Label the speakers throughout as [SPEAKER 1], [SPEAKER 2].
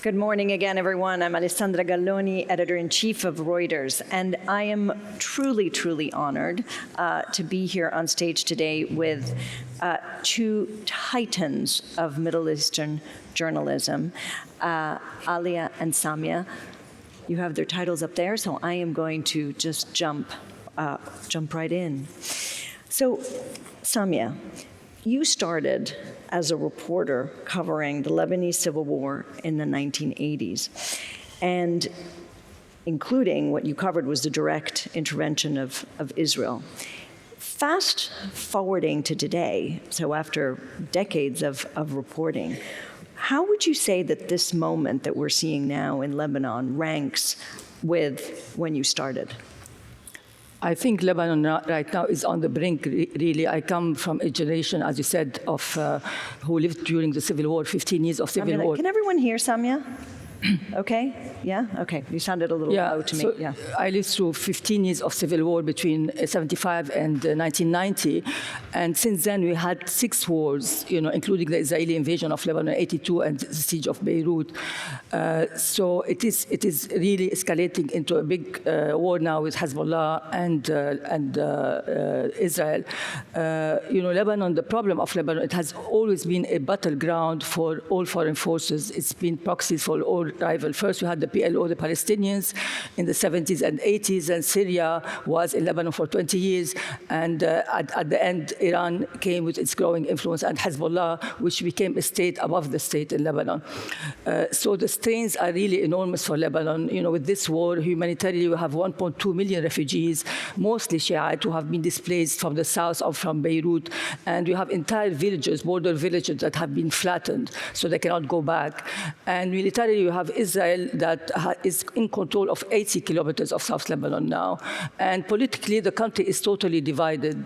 [SPEAKER 1] Good morning again, everyone. I'm Alessandra Galloni, editor-in-chief of Reuters, and I am truly, truly honored to be here on stage today with two titans of Middle Eastern journalism, Alia and Samia. You have their titles up there, so I am going to just jump right in. So, Samia, you started as a reporter covering the Lebanese civil war in the 1980s, and including what you covered was the direct intervention of Israel. Fast forwarding to today, so after decades of reporting, how would you say that this moment that we're seeing now in Lebanon ranks with when you started?
[SPEAKER 2] I think Lebanon right now is on the brink, really. I come from a generation, as you said, of who lived during the Civil War, 15 years of Civil War.
[SPEAKER 1] Can everyone hear Samia? Okay? Yeah? Okay. You sounded a little low to me. Yeah.
[SPEAKER 2] I lived through 15 years of civil war between 75 and 1990. And since then, we had 6 wars, including the Israeli invasion of Lebanon in 82 and the siege of Beirut. So it is really escalating into a big war now with Hezbollah and Israel. Lebanon, the problem of Lebanon, it has always been a battleground for all foreign forces. It's been proxies for all rival. First, we had the PLO, the Palestinians, in the 70s and 80s, and Syria was in Lebanon for 20 years. And at the end, Iran came with its growing influence, and Hezbollah, which became a state above the state in Lebanon. So the strains are really enormous for Lebanon. With this war, humanitarianly, we have 1.2 million refugees, mostly Shiite, who have been displaced from the south or from Beirut. And we have entire villages, border villages, that have been flattened, so they cannot go back. And militarily, you have Israel that is in control of 80 kilometers of South Lebanon now. And politically, the country is totally divided,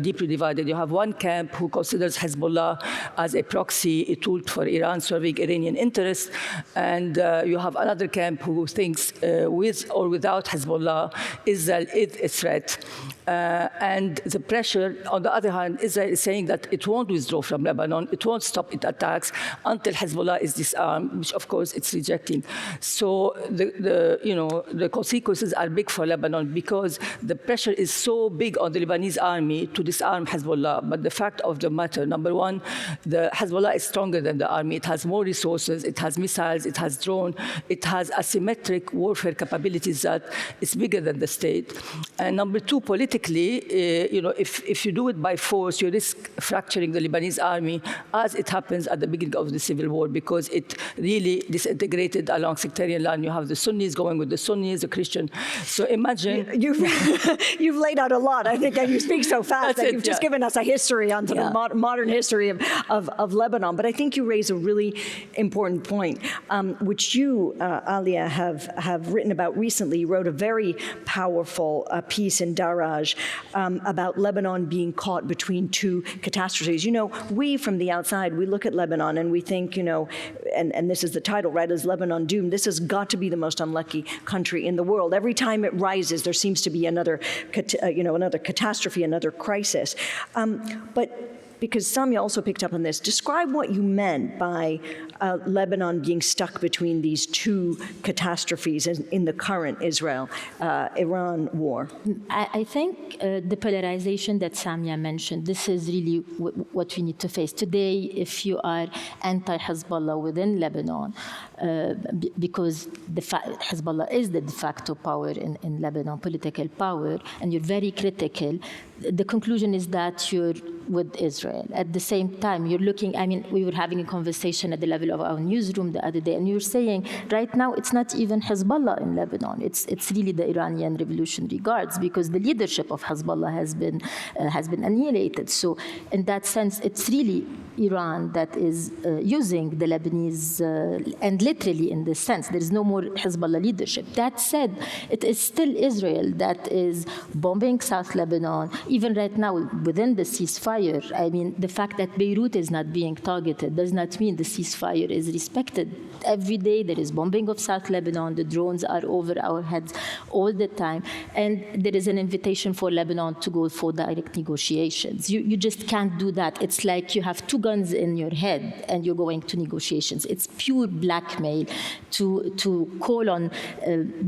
[SPEAKER 2] deeply divided. You have one camp who considers Hezbollah as a proxy, a tool for Iran serving Iranian interests. And you have another camp who thinks with or without Hezbollah, Israel is a threat. And the pressure, on the other hand, Israel is saying that it won't withdraw from Lebanon, it won't stop its attacks until Hezbollah is disarmed, which of course it's rejecting. So the consequences are big for Lebanon because the pressure is so big on the Lebanese army to disarm Hezbollah. But the fact of the matter, number one, the Hezbollah is stronger than the army. It has more resources, it has missiles, it has drones, it has asymmetric warfare capabilities that is bigger than the state. And number two, politically, if you do it by force, you risk fracturing the Lebanese army, as it happens at the beginning of the civil war, because it really disintegrated along sectarian line. You have the Sunnis going with the Sunnis, the Christian. So imagine
[SPEAKER 1] you've laid out a lot. I think you speak so fast that you've just given us a history on the modern history of Lebanon. But I think you raise a really important point, which you, Alia, have written about recently. You wrote a very powerful piece in Daraj about Lebanon being caught between two catastrophes. We from the outside, we look at Lebanon and we think, and this is the title, right, is Lebanon Doomed. This has got to be the most unlucky country in the world. Every time it rises, there seems to be another catastrophe, another crisis. But because Samia also picked up on this, describe what you meant by Lebanon being stuck between these two catastrophes in the current Israel-Iran war.
[SPEAKER 3] I think the polarization that Samia mentioned, this is really what we need to face. Today, if you are anti-Hezbollah within Lebanon, because Hezbollah is the de facto power in Lebanon, political power, and you're very critical, the conclusion is that you're with Israel. At the same time, you're looking, we were having a conversation at the level of our newsroom the other day, and you're saying, right now, it's not even Hezbollah in Lebanon. It's really the Iranian Revolutionary Guards, because the leadership of Hezbollah has been annihilated. So in that sense, it's really Iran that is using the Lebanese, and literally in this sense, there is no more Hezbollah leadership. That said, it is still Israel that is bombing South Lebanon, even right now within the ceasefire. The fact that Beirut is not being targeted does not mean the ceasefire is respected. Every day there is bombing of South Lebanon, the drones are over our heads all the time, and there is an invitation for Lebanon to go for direct negotiations. You just can't do that. It's like you have two guns in your head and you're going to negotiations. It's pure blackmail to call on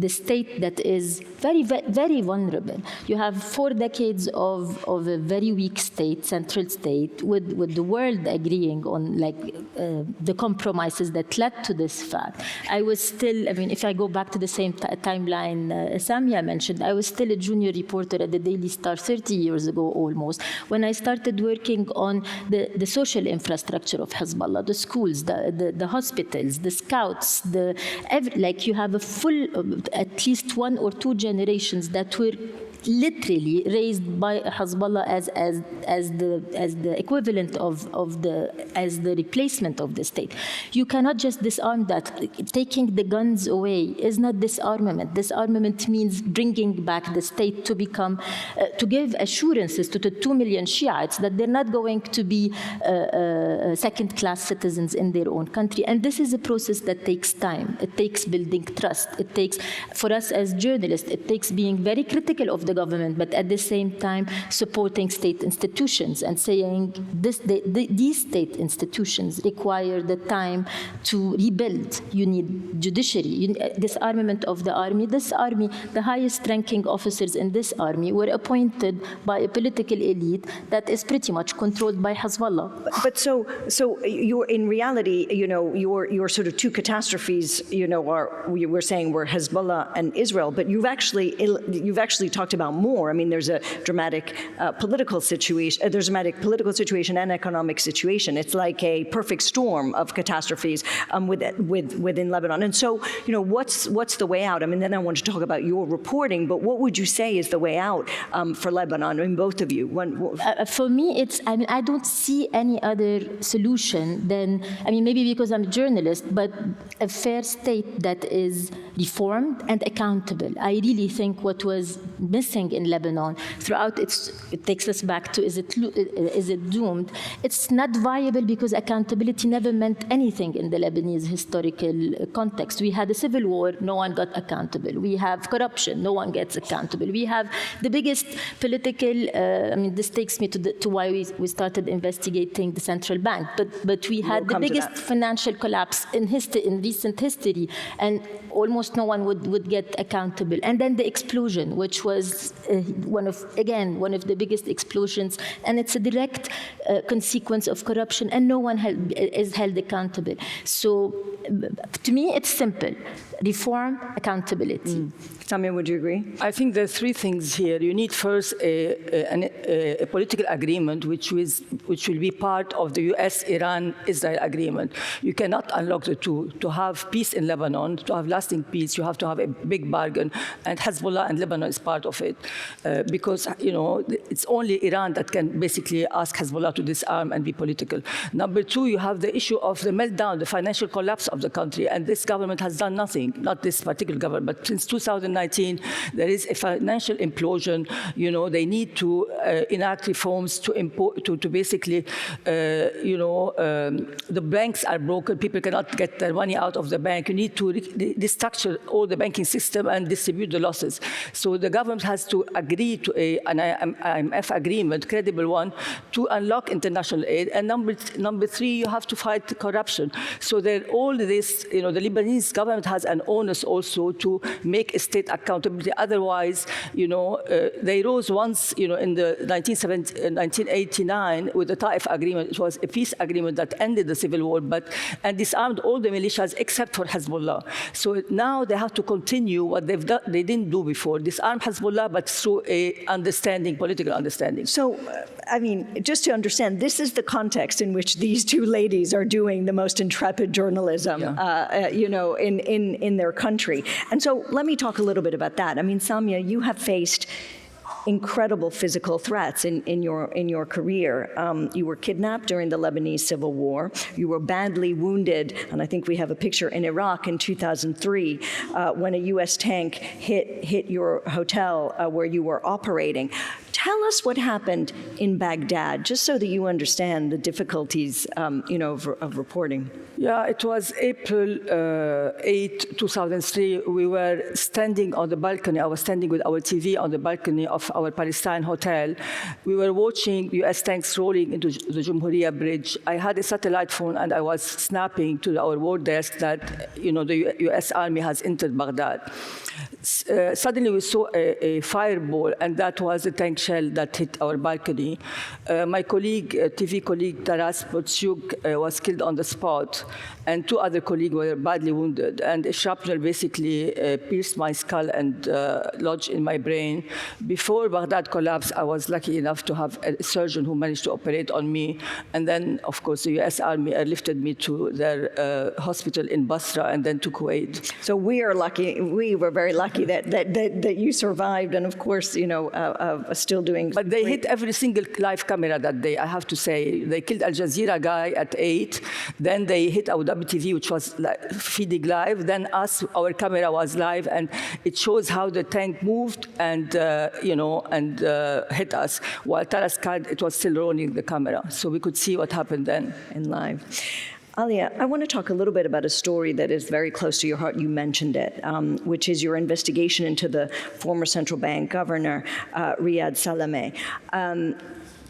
[SPEAKER 3] the state that is very, very vulnerable. You have 4 decades of a very weak state, central state, with the world agreeing on the compromises that led to this fact. I was still, I mean, if I go back to the same timeline Samia mentioned, I was still a junior reporter at the Daily Star 30 years ago almost, when I started working on the social infrastructure of Hezbollah, the schools, the hospitals, the scouts, you have a full, at least 1 or 2 generations that were literally raised by Hezbollah as the equivalent as the replacement of the state. You cannot just disarm that. Taking the guns away is not disarmament. Disarmament means bringing back the state to become, to give assurances to the 2 million Shiites that they're not going to be second-class citizens in their own country. And this is a process that takes time. It takes building trust. It takes, for us as journalists, it takes being very critical of the government, but at the same time supporting state institutions and saying these state institutions require the time to rebuild. You need judiciary, disarmament of the army. This army, the highest-ranking officers in this army were appointed by a political elite that is pretty much controlled by Hezbollah.
[SPEAKER 1] But so you're in reality, your sort of 2 catastrophes, we're saying were Hezbollah and Israel, but you've actually talked about more. I mean, there's a dramatic political situation. There's a dramatic political situation and economic situation. It's like a perfect storm of catastrophes within Lebanon. And so, what's the way out? I mean, then I want to talk about your reporting, but what would you say is the way out for Lebanon? I mean, both of you.
[SPEAKER 3] For me, I don't see any other solution than, maybe because I'm a journalist, but a fair state that is reformed and accountable. I really think what was missing in Lebanon throughout it takes us back to is it doomed? It's not viable because accountability never meant anything in the Lebanese historical context. We had a civil war, no one got accountable. We have corruption, no one gets accountable. We have the biggest political, this takes me to why we started investigating the central bank, but we had the biggest financial collapse in recent history, and almost no one would get accountable. And then the explosion, which was one of the biggest explosions, and it's a direct consequence of corruption, and no one is held accountable. So to me, it's simple. Reform, accountability.
[SPEAKER 1] Samia, would you agree?
[SPEAKER 2] I think there are 3 things here. You need first a political agreement, which will be part of the U.S.-Iran-Israel agreement. You cannot unlock the 2. To have peace in Lebanon, to have lasting peace, you have to have a big bargain, and Hezbollah and Lebanon is part of it, because it's only Iran that can basically ask Hezbollah to disarm and be political. Number 2, you have the issue of the meltdown, the financial collapse of the country, and this government has done nothing. Not this particular government, but since 2019, there is a financial implosion. They need to enact reforms to basically, the banks are broken. People cannot get their money out of the bank. You need to restructure all the banking system and distribute the losses. So the government has to agree to an IMF agreement, credible one, to unlock international aid. And number 3, you have to fight corruption. So all this, the Lebanese government has an onus also to make a state accountability. Otherwise, they rose once, in the 1989 with the Taif agreement. It was a peace agreement that ended the civil war, and disarmed all the militias except for Hezbollah. So now they have to continue what they didn't do before, disarm Hezbollah, but through political understanding. So,
[SPEAKER 1] just to understand, this is the context in which these 2 ladies are doing the most intrepid journalism, in their country. And so let me talk a little bit about that. Samia, you have faced incredible physical threats in your career. You were kidnapped during the Lebanese Civil War. You were badly wounded, and I think we have a picture in Iraq in 2003 when a U.S. tank hit your hotel where you were operating. Tell us what happened in Baghdad, just so that you understand the difficulties, of reporting.
[SPEAKER 2] Yeah, it was April 8, 2003. We were standing on the balcony. I was standing with our TV on the balcony of our Palestine hotel. We were watching U.S. tanks rolling into the Jumhuriya Bridge. I had a satellite phone, and I was snapping to our war desk that, the U.S. Army has entered Baghdad. Suddenly, we saw a fireball, and that was a tank shell that hit our balcony. My colleague, TV colleague, Daraj was killed on the spot, and 2 other colleagues were badly wounded. And a shrapnel basically pierced my skull and lodged in my brain. Before Baghdad collapsed, I was lucky enough to have a surgeon who managed to operate on me. And then, of course, the U.S. Army airlifted me to their hospital in Basra and then to Kuwait.
[SPEAKER 1] So we are lucky. We were very lucky that you survived, and of course, still doing.
[SPEAKER 2] But they hit every single live camera that day, I have to say. They killed Al Jazeera guy at 8. Then they hit Abu Dhabi TV, which was feeding live. Then us, our camera was live, and it shows how the tank moved and hit us. While Taraskad, it was still rolling the camera, so we could see what happened then
[SPEAKER 1] in live. Alia, I want to talk a little bit about a story that is very close to your heart. You mentioned it, which is your investigation into the former central bank governor, Riyad Salameh.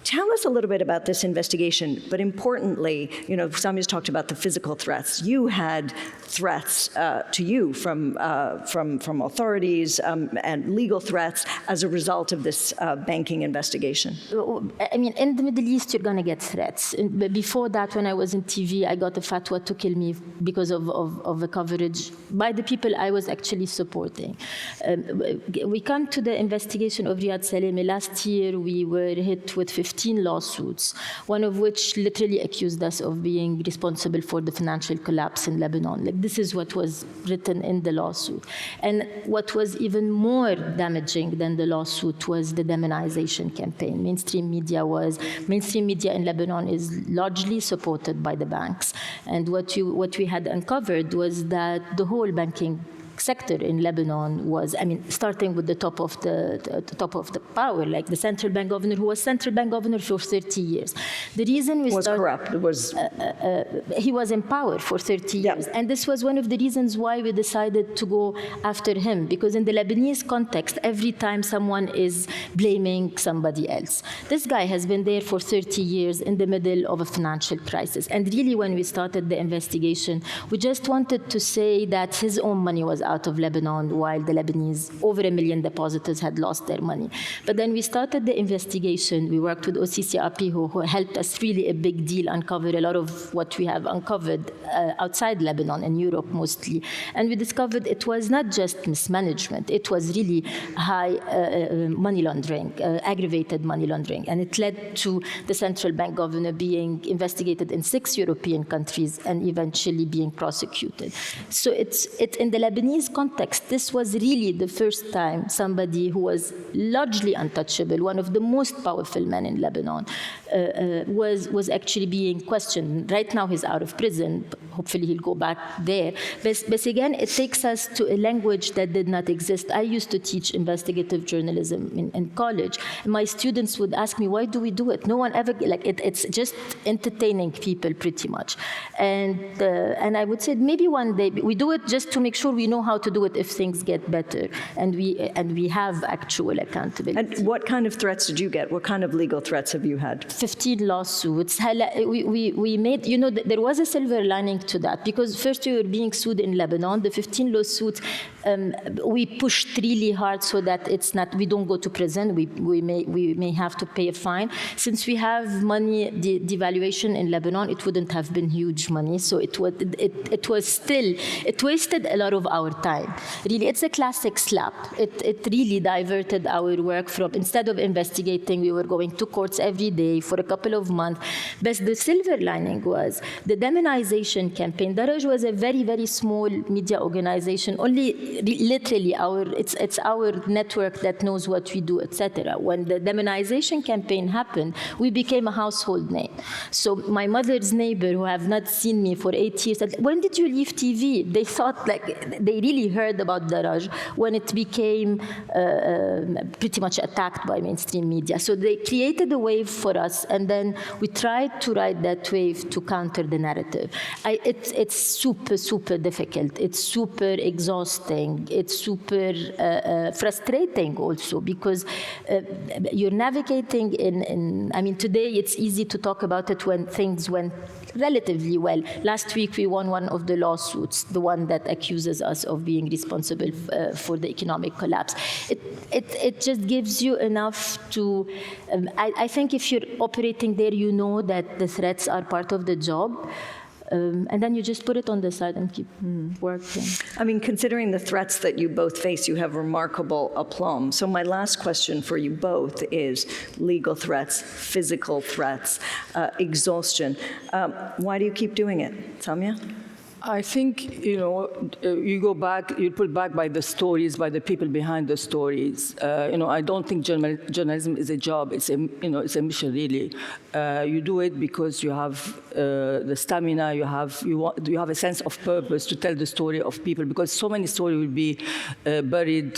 [SPEAKER 1] Tell us a little bit about this investigation, but importantly, Samia's talked about the physical threats. You had threats to you from authorities and legal threats as a result of this banking investigation.
[SPEAKER 3] I mean, in the Middle East, you're going to get threats. Before that, when I was in TV, I got a fatwa to kill me because of the coverage by the people I was actually supporting. We come to the investigation of Riyad Salameh. Last year, we were hit with 15 lawsuits, one of which literally accused us of being responsible for the financial collapse in Lebanon. This is what was written in the lawsuit. And what was even more damaging than the lawsuit was the demonization campaign. Mainstream media in Lebanon is largely supported by the banks. And what we had uncovered was that the whole banking sector in Lebanon was, starting with the top of the power, like the central bank governor, who was central bank governor for 30 years. The reason we
[SPEAKER 1] corrupt.
[SPEAKER 3] He was in power for 30 years, and this was one of the reasons why we decided to go after him, because in the Lebanese context, every time someone is blaming somebody else. This guy has been there for 30 years in the middle of a financial crisis, and really when we started the investigation, we just wanted to say that his own money was out of Lebanon, while the Lebanese, over 1 million depositors, had lost their money. But then we started the investigation. We worked with OCCRP, who helped us really a big deal uncover a lot of what we have uncovered outside Lebanon, in Europe mostly. And we discovered it was not just mismanagement. It was really high money laundering, aggravated money laundering. And it led to the central bank governor being investigated in 6 European countries and eventually being prosecuted. So it's in the Lebanese context, this was really the first time somebody who was largely untouchable, one of the most powerful men in Lebanon, was actually being questioned. Right now he's out of prison. Hopefully he'll go back there. But again, it takes us to a language that did not exist. I used to teach investigative journalism in college. And my students would ask me, why do we do it? No one ever, it's just entertaining people pretty much. And I would say maybe one day we do it just to make sure we know how to do it if things get better, and we have actual accountability.
[SPEAKER 1] And what kind of threats did you get? What kind of legal threats have you had?
[SPEAKER 3] 15 lawsuits. We made, there was a silver lining to that, because first we were being sued in Lebanon. The 15 lawsuits, we pushed really hard so that we don't go to prison. We may have to pay a fine. Since we have money devaluation in Lebanon, it wouldn't have been huge money. So it wasted a lot of our time. Really, it's a classic slap. It really diverted our work from, instead of investigating, we were going to courts every day for a couple of months. But the silver lining was the demonization campaign. Daraj was a very, very small media organization. Only literally it's our network that knows what we do, etc. When the demonization campaign happened, we became a household name. So my mother's neighbor, who have not seen me for 8 years, said, when did you leave TV? They thought, like, they really heard about Daraj when it became pretty much attacked by mainstream media. So they created a wave for us, and then we tried to ride that wave to counter the narrative. It's super, super difficult. It's super exhausting. It's super frustrating also, because you're navigating in, I mean, today it's easy to talk about it when things went relatively well. Last week we won one of the lawsuits, the one that accuses us of being responsible for the economic collapse. It just gives you enough to, I think if you're operating there, you know that the threats are part of the job. And then you just put it on the side and keep working.
[SPEAKER 1] I mean, considering the threats that you both face, you have remarkable aplomb. So my last question for you both is legal threats, physical threats, exhaustion. Why do you keep doing it? Samia?
[SPEAKER 2] I think, you go back, you're pulled back by the stories, by the people behind the stories. I don't think journalism is a job. It's it's a mission, really. You do it because you have the stamina, you have a sense of purpose to tell the story of people, because so many stories will be buried,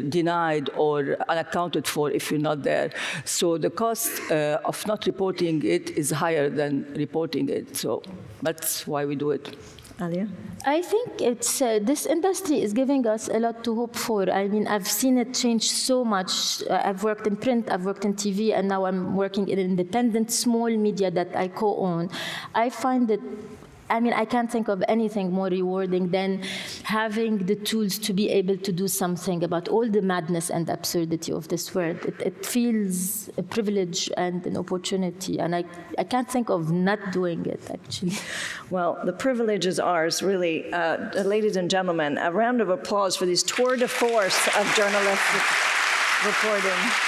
[SPEAKER 2] denied, or unaccounted for if you're not there. So the cost of not reporting it is higher than reporting it. So that's why we do it.
[SPEAKER 1] Alia?
[SPEAKER 3] I think it's this industry is giving us a lot to hope for. I mean, I've seen it change so much. I've worked in print, I've worked in TV, and now I'm working in independent small media that I co-own. I find it, I mean, I can't think of anything more rewarding than having the tools to be able to do something about all the madness and absurdity of this world. It feels a privilege and an opportunity, and I can't think of not doing it, actually.
[SPEAKER 1] Well, the privilege is ours, really. Ladies and gentlemen, a round of applause for this tour de force of journalistic reporting.